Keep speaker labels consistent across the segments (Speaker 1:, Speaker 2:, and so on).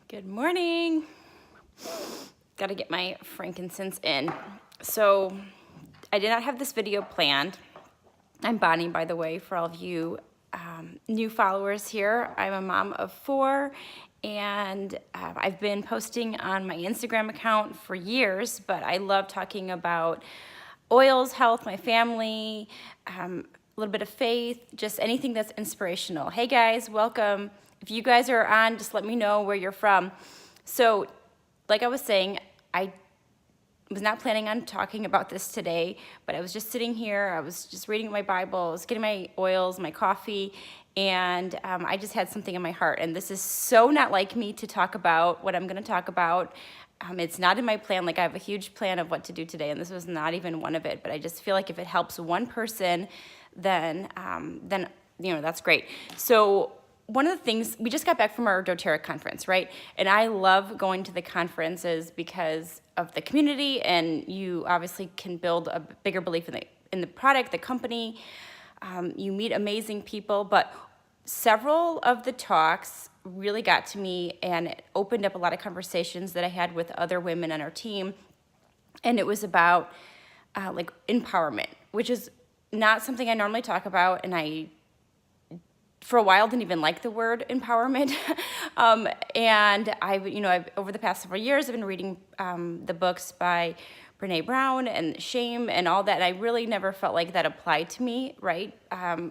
Speaker 1: Good morning. Got to get my frankincense in. So I did not have this video planned. I'm Bonnie, by the way, for all of you new followers here. I'm a mom of 4, and I've been posting on my Instagram account for years, but I love talking about oils, health, my family, a little bit of faith, just anything that's inspirational. Hey guys, welcome. If you guys are on, just let me know where you're from. So, like I was saying, I was not planning on talking about this today, but I was just sitting here, I was just reading my Bible, I was getting my oils, my coffee, and I just had something in my heart. And this is so not like me to talk about what I'm gonna talk about. It's not in my plan. Like, I have a huge plan of what to do today, and this was not even one of it, but I just feel like if it helps one person, then you know, that's great. So one of the things, we just got back from our doTERRA conference, right? And I love going to the conferences because of the community, and you obviously can build a bigger belief in the product, the company. You meet amazing people, but several of the talks really got to me, and it opened up a lot of conversations that I had with other women on our team. And it was about like empowerment, which is not something I normally talk about, and I for a while didn't even like the word empowerment. And I've over the past several years, I've been reading the books by Brene Brown and Shame and all that, and I really never felt like that applied to me, right?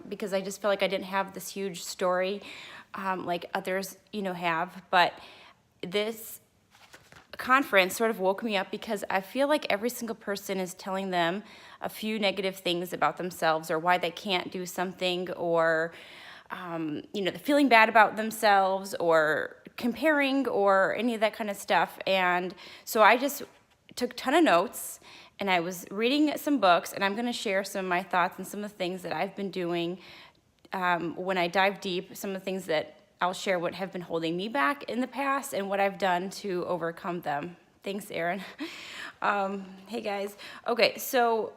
Speaker 1: Because I just felt like I didn't have this huge story like others, have. But this conference sort of woke me up because I feel like every single person is telling them a few negative things about themselves, or why they can't do something, or they're feeling bad about themselves, or comparing, or any of that kind of stuff. And so I just took a ton of notes, and I was reading some books, and I'm going to share some of my thoughts and some of the things that I've been doing when I dive deep, some of the things that I'll share what have been holding me back in the past and what I've done to overcome them. Thanks, Erin. Hey guys. Okay, so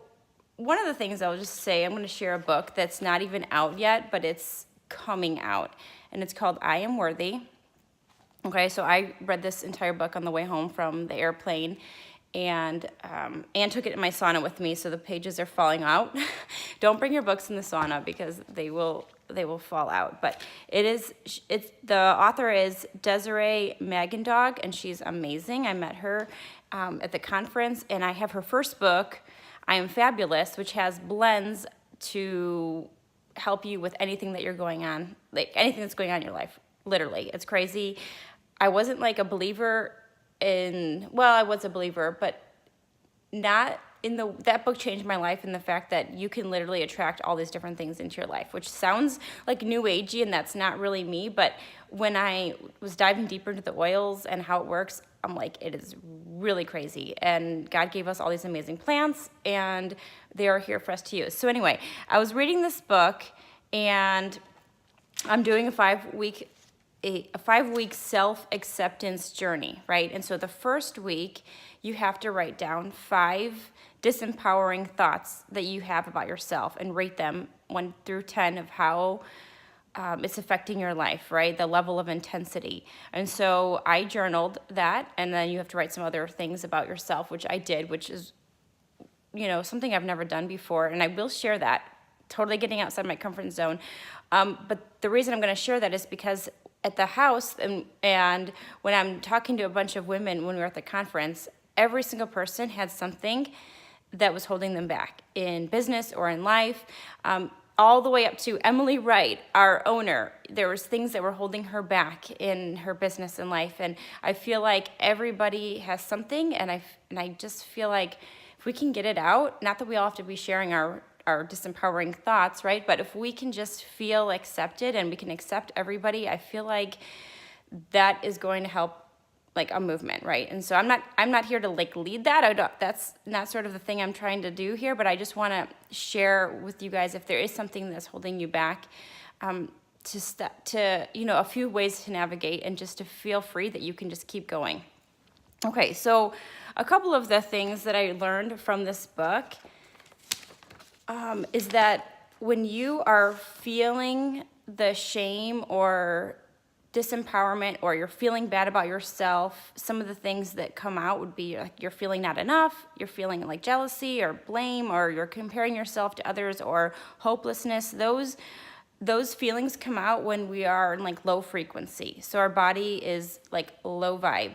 Speaker 1: one of the things I'll just say, I'm going to share a book that's not even out yet, but it's coming out, and it's called I Am Worthy. Okay, so I read this entire book on the way home from the airplane, and Anne took it in my sauna with me, so the pages are falling out. Don't bring your books in the sauna because they will fall out. But it's the author is Desiree Mangandog, and she's amazing. I met her at the conference, and I have her first book, I Am Fabulous, which has blends to help you with anything that you're going on, like anything that's going on in your life. Literally, it's crazy. I wasn't like a believer I was a believer, but not in that book changed my life in the fact that you can literally attract all these different things into your life, which sounds like new agey, and that's not really me. But when I was diving deeper into the oils and how it works, I'm like, it is really crazy. And God gave us all these amazing plants, and they are here for us to use. So anyway, I was reading this book, and I'm doing a 5-week self-acceptance journey, right? And so the first week, you have to write down 5 disempowering thoughts that you have about yourself and rate them 1 through 10 of how it's affecting your life, right? The level of intensity. And so I journaled that, and then you have to write some other things about yourself, which I did, which is, something I've never done before, and I will share that. Totally getting outside my comfort zone. But the reason I'm going to share that is because at the house, and when I'm talking to a bunch of women when we were at the conference, every single person had something that was holding them back in business or in life, all the way up to Emily Wright, our owner. There was things that were holding her back in her business and life, and I feel like everybody has something, and I just feel like if we can get it out, not that we all have to be sharing our disempowering thoughts, right? But if we can just feel accepted and we can accept everybody, I feel like that is going to help like a movement, right? And so I'm not here to like lead that. That's not sort of the thing I'm trying to do here, but I just want to share with you guys if there is something that's holding you back, to a few ways to navigate and just to feel free that you can just keep going. Okay, so a couple of the things that I learned from this book is that when you are feeling the shame or disempowerment or you're feeling bad about yourself, some of the things that come out would be like you're feeling not enough, you're feeling like jealousy or blame, or you're comparing yourself to others, or hopelessness. Those feelings come out when we are in like low frequency. So our body is like low vibe,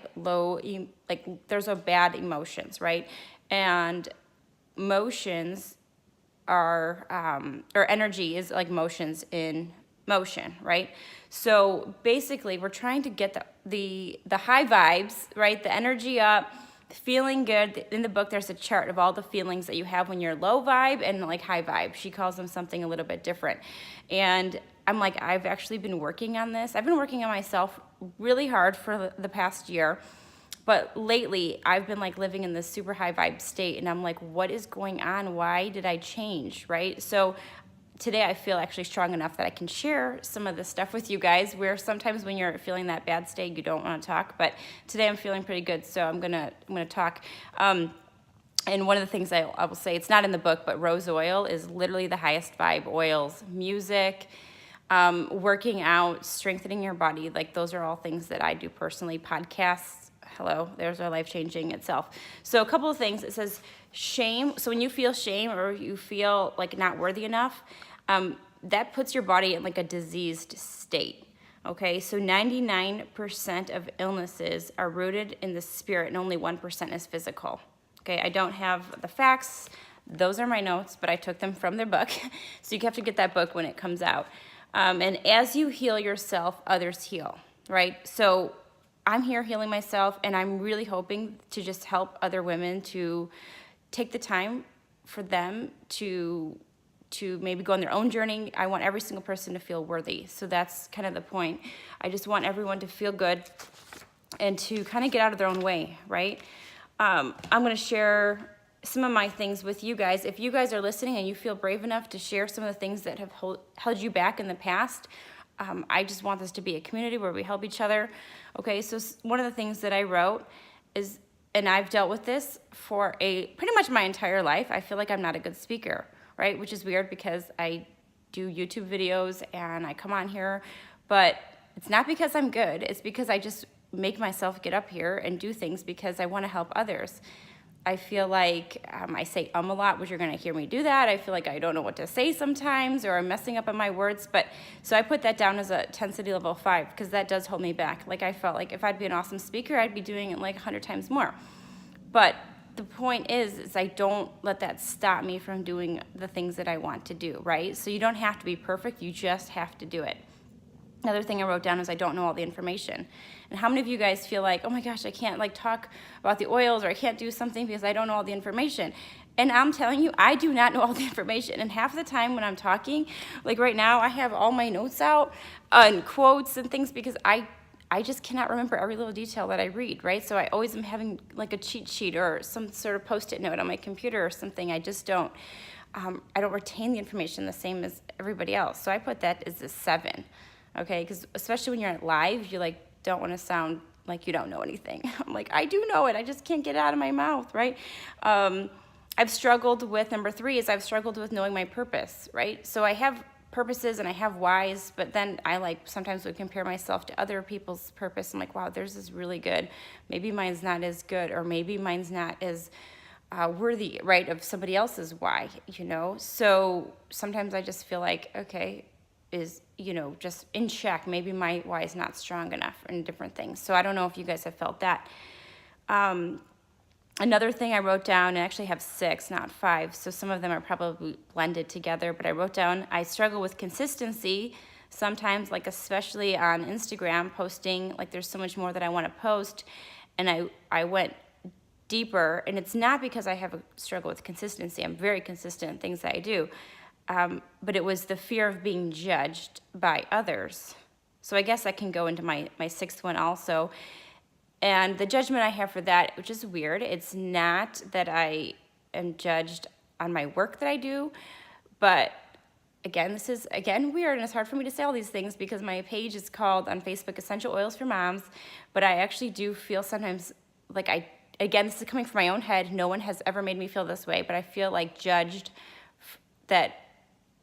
Speaker 1: like there's a bad emotions, right? And motions are, or energy is like motions in motion, right? So basically we're trying to get the high vibes, right? The energy up, feeling good. In the book, there's a chart of all the feelings that you have when you're low vibe and like high vibe. She calls them something a little bit different. And I'm like, I've actually been working on this. I've been working on myself really hard for the past year. But lately, I've been like living in this super high vibe state, and I'm like, what is going on? Why did I change, right? So today I feel actually strong enough that I can share some of this stuff with you guys, where sometimes when you're feeling that bad state, you don't want to talk. But today I'm feeling pretty good, so I'm gonna talk. And one of the things I will say, it's not in the book, but rose oil is literally the highest vibe oils. Music, working out, strengthening your body, like those are all things that I do personally. Podcasts. Hello, there's our life changing itself. So a couple of things. It says shame. So when you feel shame or you feel like not worthy enough, that puts your body in like a diseased state. Okay, so 99% of illnesses are rooted in the spirit and only 1% is physical. Okay, I don't have the facts. Those are my notes, but I took them from their book. So you have to get that book when it comes out. And as you heal yourself, others heal, right? So I'm here healing myself, and I'm really hoping to just help other women to take the time for them to maybe go on their own journey. I want every single person to feel worthy. So that's kind of the point. I just want everyone to feel good and to kind of get out of their own way, right? I'm going to share some of my things with you guys. If you guys are listening and you feel brave enough to share some of the things that have held you back in the past, I just want this to be a community where we help each other. Okay, so one of the things that I wrote is, and I've dealt with this for pretty much my entire life. I feel like I'm not a good speaker, right? Which is weird because I do YouTube videos and I come on here, but it's not because I'm good. It's because I just make myself get up here and do things because I want to help others. I feel like I say a lot, which you're going to hear me do that. I feel like I don't know what to say sometimes, or I'm messing up on my words. But so I put that down as a intensity level 5 because that does hold me back. Like I felt like if I'd be an awesome speaker, I'd be doing it like 100 times more. But the point is I don't let that stop me from doing the things that I want to do, right? So you don't have to be perfect. You just have to do it. Another thing I wrote down is I don't know all the information. And how many of you guys feel like, oh my gosh, I can't like talk about the oils, or I can't do something because I don't know all the information? And I'm telling you, I do not know all the information. And half the time when I'm talking, like right now, I have all my notes out and quotes and things because I just cannot remember every little detail that I read, right? So I always am having like a cheat sheet or some sort of Post-it note on my computer or something. I just don't. I don't retain the information the same as everybody else. So I put that as a 7. Okay, because especially when you're live, you like don't want to sound like you don't know anything. I'm like, I do know it. I just can't get it out of my mouth, right? I've struggled with, number 3 is I've struggled with knowing my purpose, right? So I have purposes and I have whys, but then I like sometimes would compare myself to other people's purpose. I'm like, wow, theirs is really good. Maybe mine's not as good, or maybe mine's not as worthy, right, of somebody else's why, you know? So sometimes I just feel like, okay, is, you know, just in check. Maybe my why is not strong enough in different things. So I don't know if you guys have felt that. Another thing I wrote down, I actually have 6, not 5, so some of them are probably blended together, but I wrote down, I struggle with consistency sometimes, like especially on Instagram, posting, like there's so much more that I want to post, and I went deeper, and it's not because I have a struggle with consistency. I'm very consistent in things that I do. But it was the fear of being judged by others. So I guess I can go into my 6th one also. And the judgment I have for that, which is weird, it's not that I am judged on my work that I do, but again, this is, weird, and it's hard for me to say all these things because my page is called on Facebook Essential Oils for Moms, but I actually do feel sometimes like again, this is coming from my own head, no one has ever made me feel this way, but I feel like judged that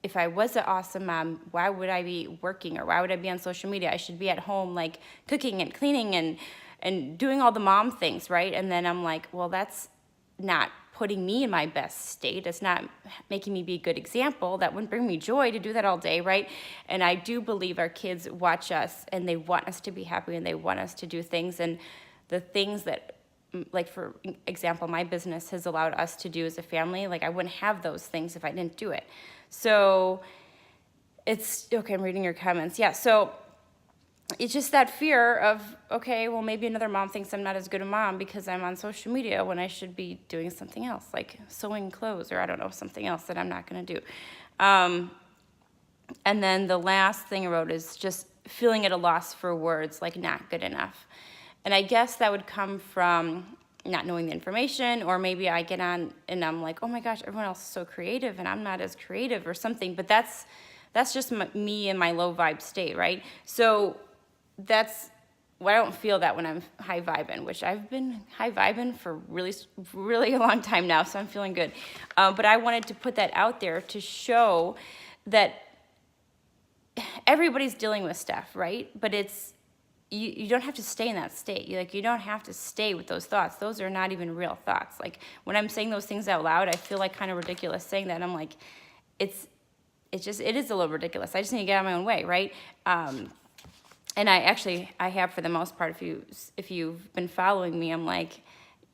Speaker 1: if I was an awesome mom, why would I be working, or why would I be on social media? I should be at home, like cooking and cleaning and doing all the mom things, right? And then I'm like, well, that's not putting me in my best state. It's not making me be a good example. That wouldn't bring me joy to do that all day, right? And I do believe our kids watch us and they want us to be happy and they want us to do things. And the things that, like for example, my business has allowed us to do as a family, like I wouldn't have those things if I didn't do it. So it's, okay, I'm reading your comments. Yeah, so it's just that fear of, okay, well, maybe another mom thinks I'm not as good a mom because I'm on social media when I should be doing something else, like sewing clothes, or I don't know, something else that I'm not going to do. And then the last thing I wrote is just feeling at a loss for words, like not good enough. And I guess that would come from not knowing the information, or maybe I get on and I'm like, oh my gosh, everyone else is so creative and I'm not as creative or something. But that's just me in my low vibe state, right? So that's, well, I don't feel that when I'm high vibing, which I've been high vibing for really a long time now, so I'm feeling good. But I wanted to put that out there to show that everybody's dealing with stuff, right? But it's, you don't have to stay in that state. You don't have to stay with those thoughts. Those are not even real thoughts. Like when I'm saying those things out loud, I feel like kind of ridiculous saying that. And I'm like, it is a little ridiculous. I just need to get out of my own way, right? And I have for the most part. If you've been following me, I'm like,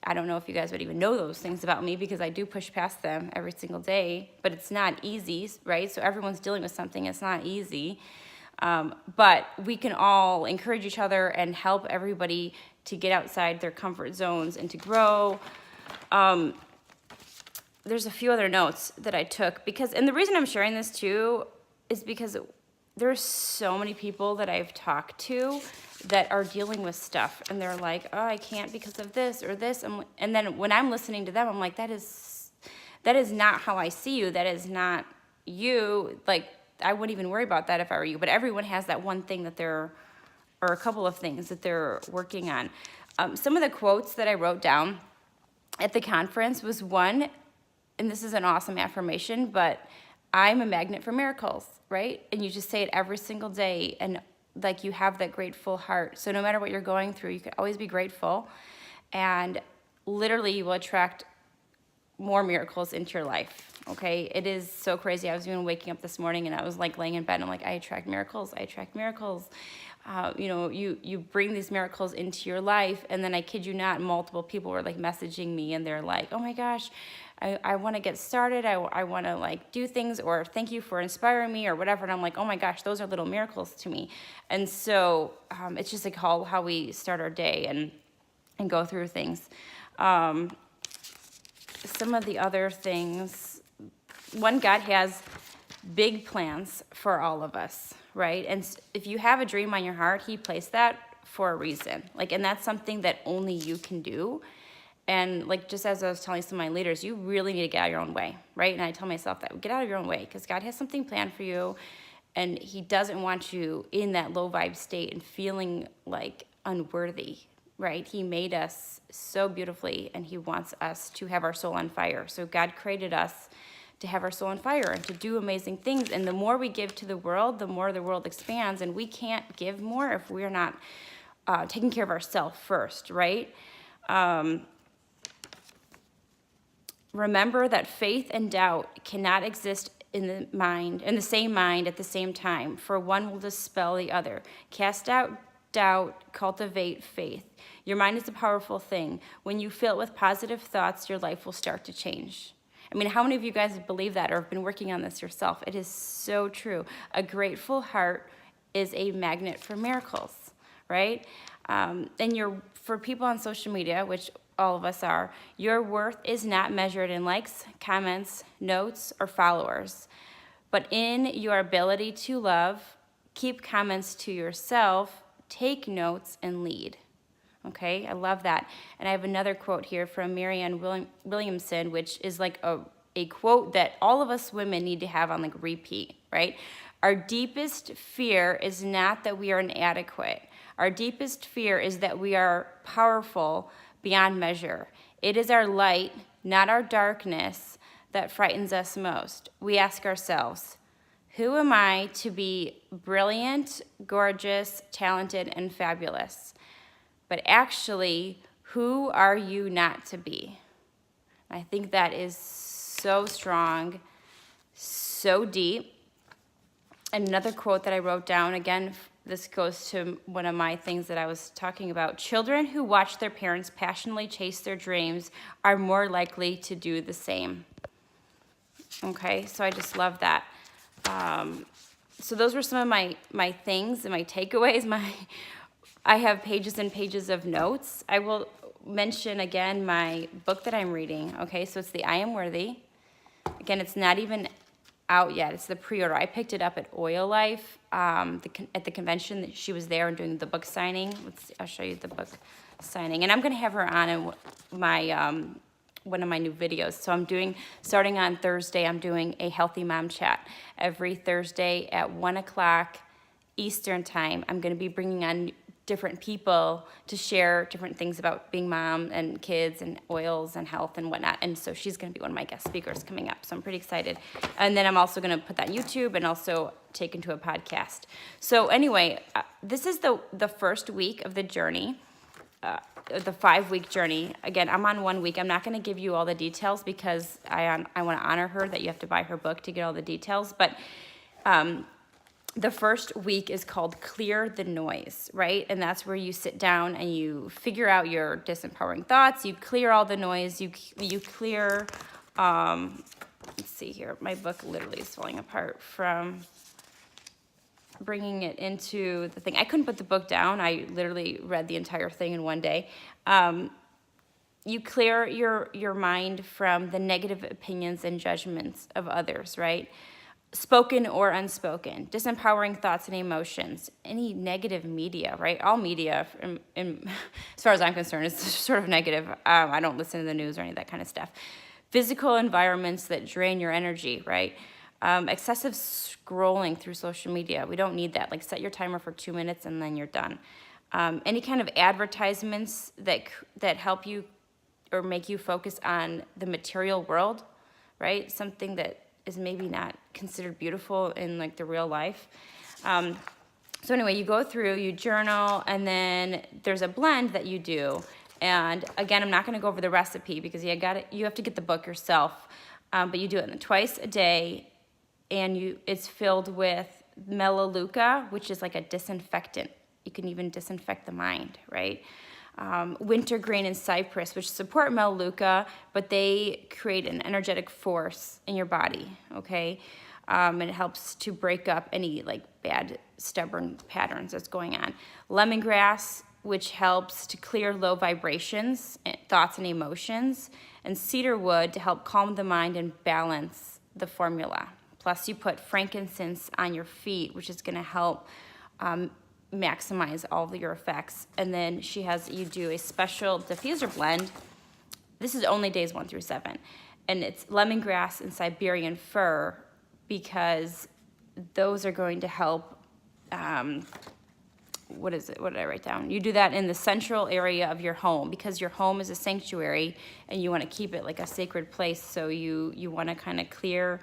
Speaker 1: I don't know if you guys would even know those things about me because I do push past them every single day. But it's not easy, right? So everyone's dealing with something. It's not easy. But we can all encourage each other and help everybody to get outside their comfort zones and to grow. There's a few other notes that I took and the reason I'm sharing this too is because there's so many people that I've talked to that are dealing with stuff and they're like, oh, I can't because of this or this. And then when I'm listening to them, I'm like, that is not how I see you. That is not you. Like, I wouldn't even worry about that if I were you. But everyone has that one thing or a couple of things that they're working on. Some of the quotes that I wrote down at the conference was one, and this is an awesome affirmation, but I'm a magnet for miracles, right? And you just say it every single day, and like you have that grateful heart. So no matter what you're going through, you can always be grateful, and literally you will attract more miracles into your life, okay? It is so crazy. I was even waking up this morning and I was like laying in bed and I'm like, I attract miracles, I attract miracles. You bring these miracles into your life, and then I kid you not, multiple people were like messaging me and they're like, oh my gosh, I want to get started. I want to like do things, or thank you for inspiring me or whatever. And I'm like, oh my gosh, those are little miracles to me. And so it's just like how we start our day and go through things. Some of the other things, one, God has big plans for all of us, right? And if you have a dream on your heart, he placed that for a reason. Like, and that's something that only you can do. And like, just as I was telling some of my leaders, you really need to get out of your own way, right? And I tell myself that, get out of your own way, because God has something planned for you, and he doesn't want you in that low vibe state and feeling like unworthy, right? He made us so beautifully, and he wants us to have our soul on fire. So God created us to have our soul on fire and to do amazing things. And the more we give to the world, the more the world expands. And we can't give more if we're not taking care of ourselves first, right? Remember that faith and doubt cannot exist in the same mind at the same time, for one will dispel the other. Cast out doubt, cultivate faith. Your mind is a powerful thing. When you fill it with positive thoughts, your life will start to change. I mean, how many of you guys believe that or have been working on this yourself? It is so true. A grateful heart is a magnet for miracles, right? And for people on social media, which all of us are, your worth is not measured in likes, comments, notes, or followers, but in your ability to love, keep comments to yourself, take notes, and lead. Okay, I love that. And I have another quote here from Marianne Williamson, which is like a quote that all of us women need to have on like repeat, right? Our deepest fear is not that we are inadequate. Our deepest fear is that we are powerful beyond measure. It is our light, not our darkness, that frightens us most. We ask ourselves, Who am I to be brilliant, gorgeous, talented, and fabulous? But actually, who are you not to be? I think that is so strong, so deep. And another quote that I wrote down, again, this goes to one of my things that I was talking about. Children who watch their parents passionately chase their dreams are more likely to do the same. Okay, so I just love that. So those were some of my things and my takeaways. I have pages and pages of notes. I will mention again my book that I'm reading. Okay, so it's the I Am Worthy. Again, it's not even out yet. It's the pre-order. I picked it up at Oil Life at the convention. She was there and doing the book signing. I'll show you the book signing. And I'm going to have her on in my one of my new videos. So starting on Thursday, I'm doing a Healthy Mom Chat. Every Thursday at 1 o'clock Eastern Time, I'm going to be bringing on different people to share different things about being mom and kids and oils and health and whatnot. And so she's going to be one of my guest speakers coming up. So I'm pretty excited. And then I'm also going to put that on YouTube and also take into a podcast. So anyway, this is the first week of the journey, the 5-week journey. Again, I'm on 1 week. I'm not going to give you all the details because I want to honor her that you have to buy her book to get all the details. But the first week is called Clear the Noise, right? And that's where you sit down and you figure out your disempowering thoughts. You clear all the noise. You clear, let's see here. My book literally is falling apart from bringing it into the thing. I couldn't put the book down. I literally read the entire thing in one day. You clear your mind from the negative opinions and judgments of others, right? Spoken or unspoken, disempowering thoughts and emotions, any negative media, right? All media, as far as I'm concerned, is sort of negative. I don't listen to the news or any of that kind of stuff. Physical environments that drain your energy, right? Excessive scrolling through social media. We don't need that. Like, set your timer for 2 minutes and then you're done. Any kind of advertisements that help you or make you focus on the material world, right? Something that is maybe not considered beautiful in like the real life. So anyway, you go through, you journal, and then there's a blend that you do. And again, I'm not going to go over the recipe because you have to get the book yourself. But you do it twice a day, and it's filled with melaleuca, which is like a disinfectant. You can even disinfect the mind, right? Wintergreen and cypress, which support melaleuca, but they create an energetic force in your body, okay? And it helps to break up any like bad, stubborn patterns that's going on. Lemongrass, which helps to clear low vibrations, thoughts and emotions. And cedarwood to help calm the mind and balance the formula. Plus you put frankincense on your feet, which is gonna help maximize all of your effects. And then you do a special diffuser blend. This is only days 1 through 7. And it's lemongrass and Siberian fir because those are going to help, what is it? What did I write down? You do that in the central area of your home because your home is a sanctuary and you want to keep it like a sacred place. So you want to kind of clear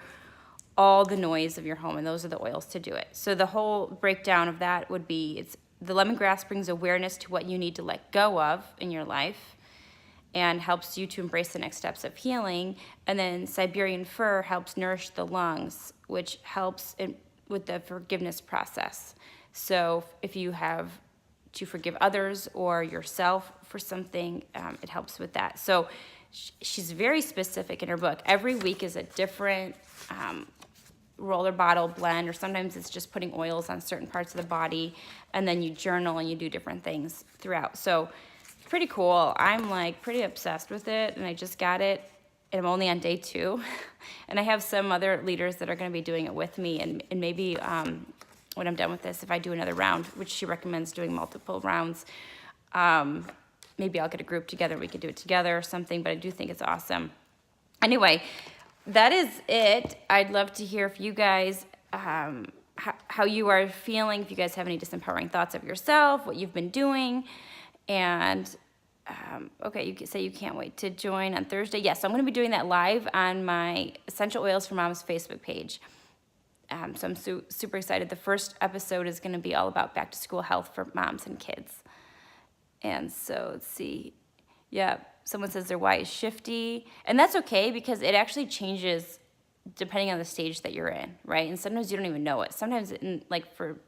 Speaker 1: all the noise of your home, and those are the oils to do it. So the whole breakdown of that would be, the lemongrass brings awareness to what you need to let go of in your life and helps you to embrace the next steps of healing. And then Siberian fir helps nourish the lungs, which helps with the forgiveness process. So if you have to forgive others or yourself for something, it helps with that. So she's very specific in her book. Every week is a different roller bottle blend, or sometimes it's just putting oils on certain parts of the body, and then you journal and you do different things throughout. So pretty cool. I'm like pretty obsessed with it, and I just got it, and I'm only on day 2. And I have some other leaders that are going to be doing it with me, and maybe when I'm done with this, if I do another round, which she recommends doing multiple rounds, maybe I'll get a group together, we could do it together or something, but I do think it's awesome. Anyway, that is it. I'd love to hear if you guys, how you are feeling, if you guys have any disempowering thoughts of yourself, what you've been doing. And, okay, you say you can't wait to join on Thursday. Yes, I'm going to be doing that live on my Essential Oils for Moms Facebook page. So I'm super excited. The first episode is going to be all about back to school health for moms and kids. And so let's see. Yeah, someone says their why is shifty. And that's okay because it actually changes depending on the stage that you're in, right? And sometimes you don't even know it. Sometimes, like for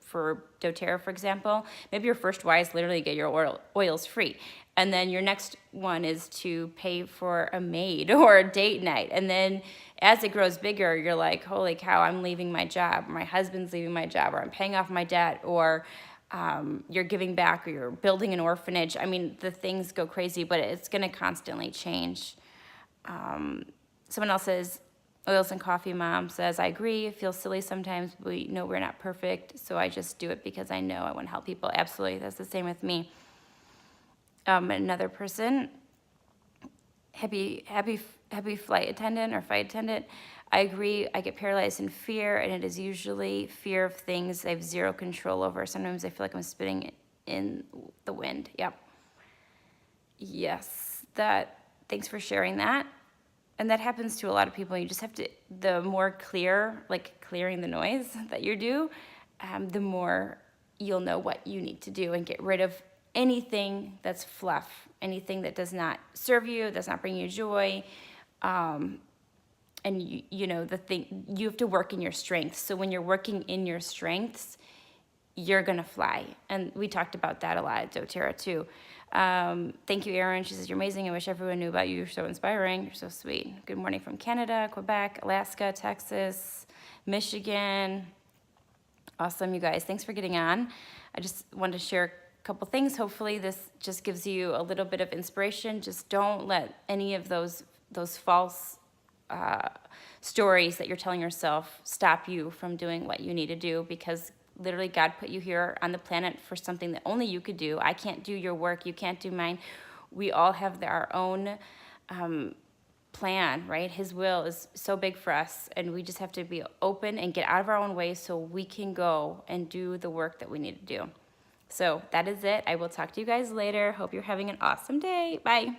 Speaker 1: doTERRA, for example, maybe your first why is literally get your oils free. And then your next one is to pay for a maid or a date night. And then as it grows bigger, you're like, holy cow, I'm leaving my job. Or my husband's leaving my job, or I'm paying off my debt, or you're giving back, or you're building an orphanage. I mean, the things go crazy, but it's going to constantly change. Someone else says, Oils and Coffee Mom says, I agree. It feels silly sometimes. We know we're not perfect, so I just do it because I know I want to help people. Absolutely. That's the same with me. Another person, happy flight attendant or flight attendant. I agree. I get paralyzed in fear, and it is usually fear of things I have zero control over. Sometimes I feel like I'm spinning in the wind. Yep. Yes. Thanks for sharing that. And that happens to a lot of people. You just have to, the more clear, like clearing the noise that you do, the more you'll know what you need to do and get rid of anything that's fluff, anything that does not serve you, does not bring you joy. And you have to work in your strengths. So when you're working in your strengths, you're gonna fly. And we talked about that a lot at doTERRA too. Thank you, Erin. She says, you're amazing. I wish everyone knew about you. You're so inspiring. You're so sweet. Good morning from Canada, Quebec, Alaska, Texas, Michigan. Awesome, you guys. Thanks for getting on. I just wanted to share a couple things. Hopefully this just gives you a little bit of inspiration. Just don't let any of those false stories that you're telling yourself stop you from doing what you need to do, because literally God put you here on the planet for something that only you could do. I can't do your work. You can't do mine. We all have our own plan, right? His will is so big for us, and we just have to be open and get out of our own way so we can go and do the work that we need to do. So that is it. I will talk to you guys later. Hope you're having an awesome day. Bye.